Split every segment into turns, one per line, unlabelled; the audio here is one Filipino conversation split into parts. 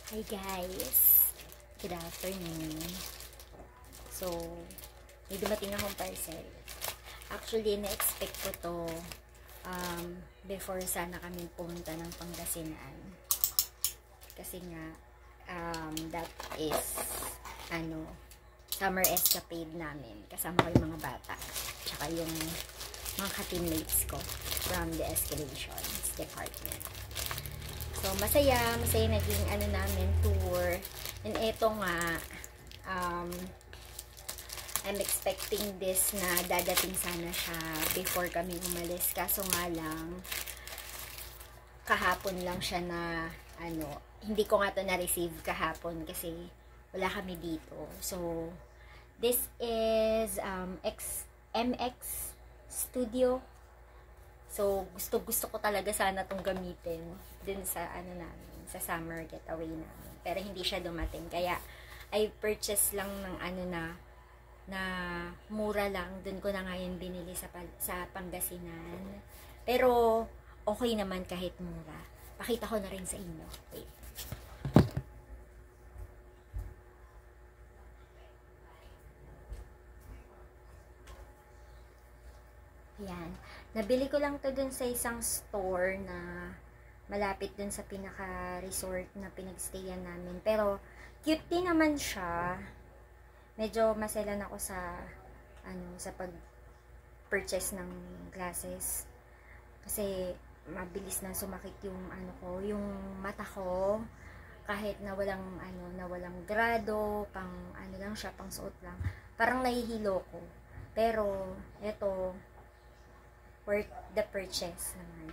Hi guys! Good afternoon. So, may dumating akong parcel. Actually, na-expect ko to before sana kami pumunta ng Pangasinan. Kasi nga, that is, summer escapade namin. Kasama ko yung mga bata. Tsaka yung mga ka-teammates ko from the escalations department. So, masaya naging namin tour. And eto nga, I'm expecting this na dadating sana siya before kami umalis. Kaso nga lang, kahapon lang siya na, hindi ko nga to na-receive kahapon kasi wala kami dito. So, this is MX Studio. So, gusto ko talaga sana itong gamitin dun sa, namin, sa summer getaway namin. Pero hindi siya dumating. Kaya, I purchase lang ng na mura lang. Dun ko na ngayon binili sa Pangasinan. Pero, okay naman kahit mura. Pakita ko na rin sa inyo. Wait. Yan. Nabili ko lang to dun sa isang store na malapit dun sa pinaka-resort na pinagstayan namin. Pero, cute din naman siya. Medyo maselan ako sa, sa pag-purchase ng glasses. Kasi, mabilis na sumakit yung, yung mata ko. Kahit na walang, na walang grado, pang, lang siya, pang suot lang. Parang nahihilo ko. Pero, eto, worth the purchase naman.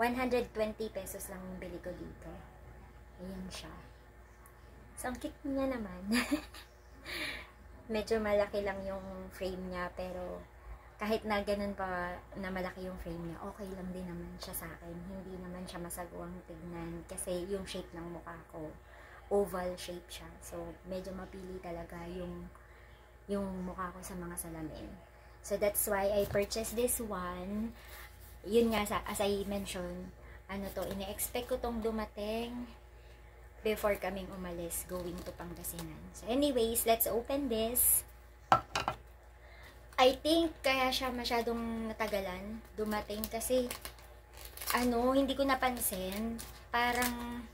120 pesos lang yung bili ko dito. Ayan siya. So, ang cute niya naman. Medyo malaki lang yung frame niya, pero kahit na ganun pa na malaki yung frame niya, okay lang din naman siya sa akin. Hindi naman siya masagwang tignan kasi yung shape ng mukha ko, oval shape siya. So, medyo mapili talaga yung mukha ko sa mga salamin. So, that's why I purchased this one. Yun nga, as I mentioned, ine-expect ko tong dumating before kaming umalis, going to Pangasinan. So, anyways, let's open this. I think, kaya siya masyadong natagalan dumating kasi, hindi ko napansin, parang,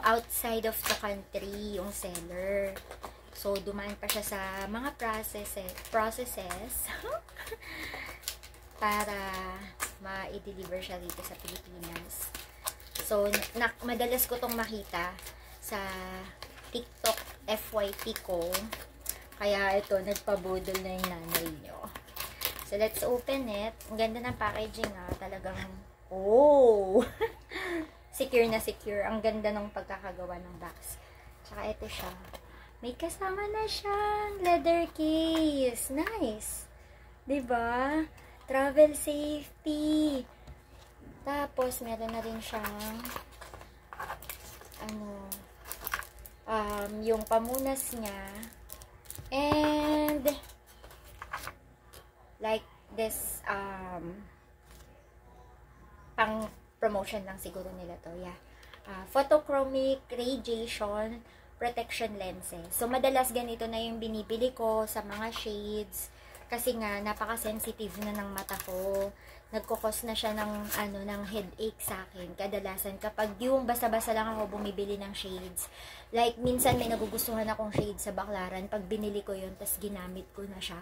outside of the country yung seller. So, dumaan pa siya sa mga processes para ma-i-deliver siya dito sa Pilipinas. So, madalas ko tong makita sa TikTok FYP ko. Kaya ito, nagpabudol na yung nanay nyo. So, let's open it. Ang ganda ng packaging talagang, oh! Secure na secure. Ang ganda ng pagkakagawa ng box. Tsaka ito siya. May kasama na siyang leather case. Nice. 'Di ba? Travel safety. Tapos, meron na rin siyang yung pamunas niya. And like this pang promotion lang siguro nila to. Yeah. Photochromic radiation protection lenses. So, madalas ganito na yung binibili ko sa mga shades. Kasi nga, napaka-sensitive na ng mata ko. Nagkukos na siya ng, ng headache sa akin. Kadalasan, kapag yung basta-basta lang ako bumibili ng shades. Like, minsan may nagugustuhan akong shades sa Baclaran. Pag binili ko yun, tas ginamit ko na siya.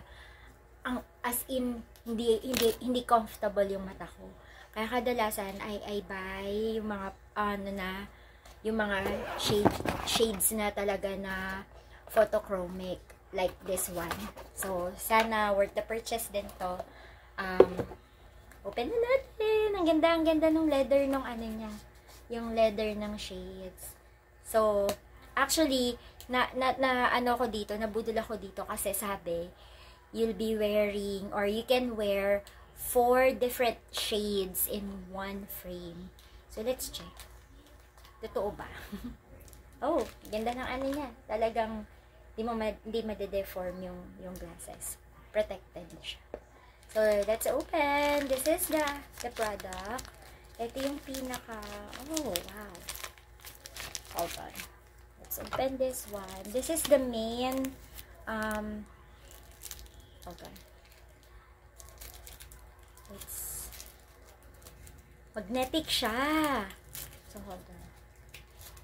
As in, hindi comfortable yung mata ko. Kaya kadalasan, I buy yung mga, yung mga shades na talaga na photochromic like this one. So, sana worth the purchase din to. Open na natin. Ang ganda ng leather ng niya. Yung leather ng shades. So, actually, ko dito, nabudol ako dito kasi sabi, you'll be wearing or you can wear 4 different shades in one frame. So, let's check. Totoo ba? Oh, ganda ng niya. Talagang hindi made-deform yung glasses. Protected siya. So, let's open. This is the product. Ito yung pinaka, oh, wow. Hold on. Let's open this one. This is the main, hold on. It's magnetic siya. So, hold on.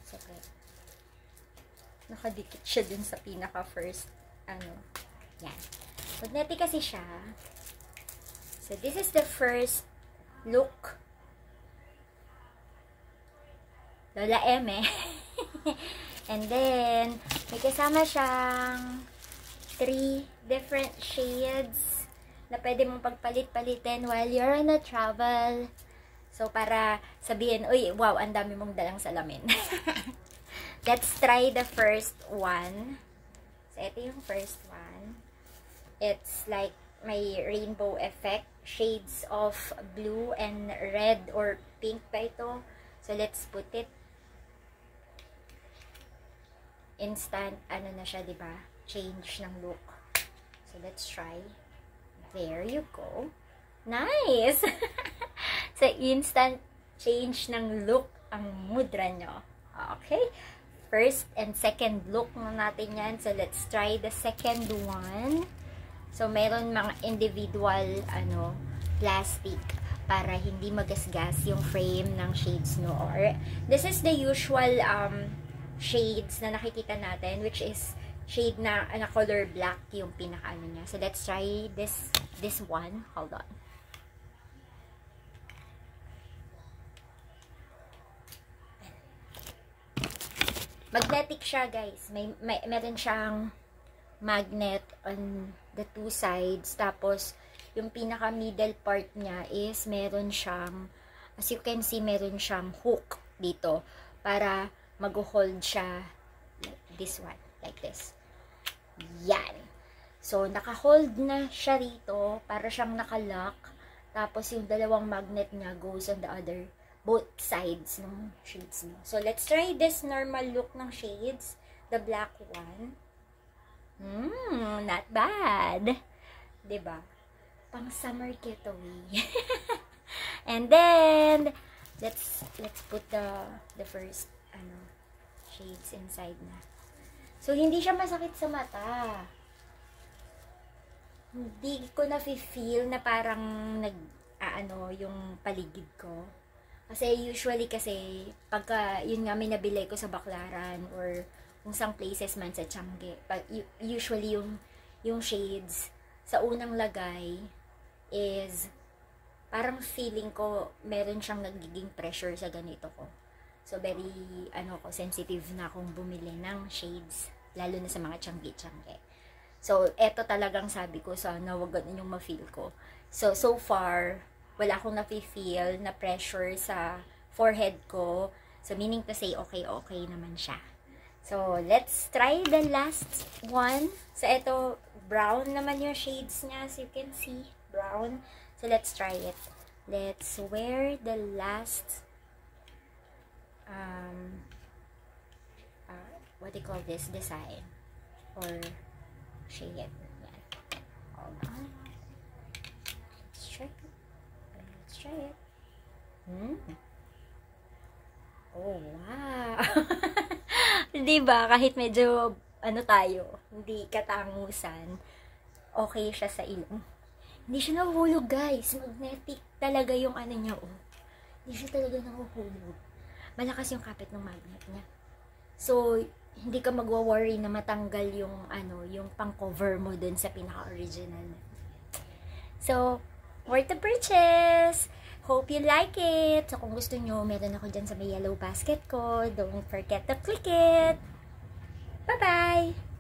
It's okay. Nakadikit siya dun sa pinaka-first, yan. Magnetic kasi siya. So, this is the first look. Lola M, eh. And then, may kasama siyang 3 different shades na pwede mong pagpalit-palitin while you're on a travel. So, para sabihin, uy, wow, ang dami mong dalang salamin. Let's try the first one. So, ito yung first one. It's like may rainbow effect. Shades of blue and red or pink pa ito. So, let's put it. Instant, na siya, diba? Change ng look. So, let's try. There you go. Nice! So, instant change ng look ang mudra nyo. Okay? First and second look na natin yan. So, let's try the second one. So, meron mga individual, plastic para hindi magasgas yung frame ng shades no. Or, this is the usual, shades na nakikita natin, which is shade na color black yung pinaka niya. So, let's try this one. Hold on. Magnetic siya, guys. Meron siyang magnet on the 2 sides. Tapos, yung pinaka-middle part niya is meron siyang, as you can see, meron siyang hook dito para mag-hold siya like this one, like this. Yan. So, naka-hold na siya rito para siyang naka-lock. Tapos, yung dalawang magnet niya goes on the both sides ng shades mo. So, let's try this normal look ng shades. The black one. Not bad. Diba? Pang summer getaway. And then, let's put the first, shades inside na. So, hindi siya masakit sa mata. Hindi ko na-feel na parang yung paligid ko. Kasi usually pagka yun nga may nabili ko sa Baclaran or kung sang places man sa Tiangge, usually yung shades sa unang lagay is parang feeling ko meron siyang nagiging pressure sa ganito ko. So very sensitive na akong bumili ng shades lalo na sa mga Tiangge. So eto talagang sabi ko sana wag ganun yung ma-feel ko. So far wala akong na-feel na pressure sa forehead ko. So, meaning to say, okay naman siya. So, let's try the last one. So, ito, brown naman yung shades niya. So, you can see, brown. So, let's try it. Let's wear the last, what do you call this? Design. Or shade. Yan. Hold on. Let's try it. Try it. Oh, wow. Diba? Kahit medyo, tayo, hindi katangusan, okay siya sa ilong. Hindi siya nahuhulog, guys. Magnetic talaga yung niya, oh. Hindi siya talaga nahuhulog. Malakas yung kapit ng magnet niya. So, hindi ka magwa-worry na matanggal yung, yung pang-cover mo dun sa pinaka-original. So, worth the purchase! Hope you like it! So, kung gusto nyo, meron ako dyan sa may yellow basket ko. Don't forget to click it! Bye-bye!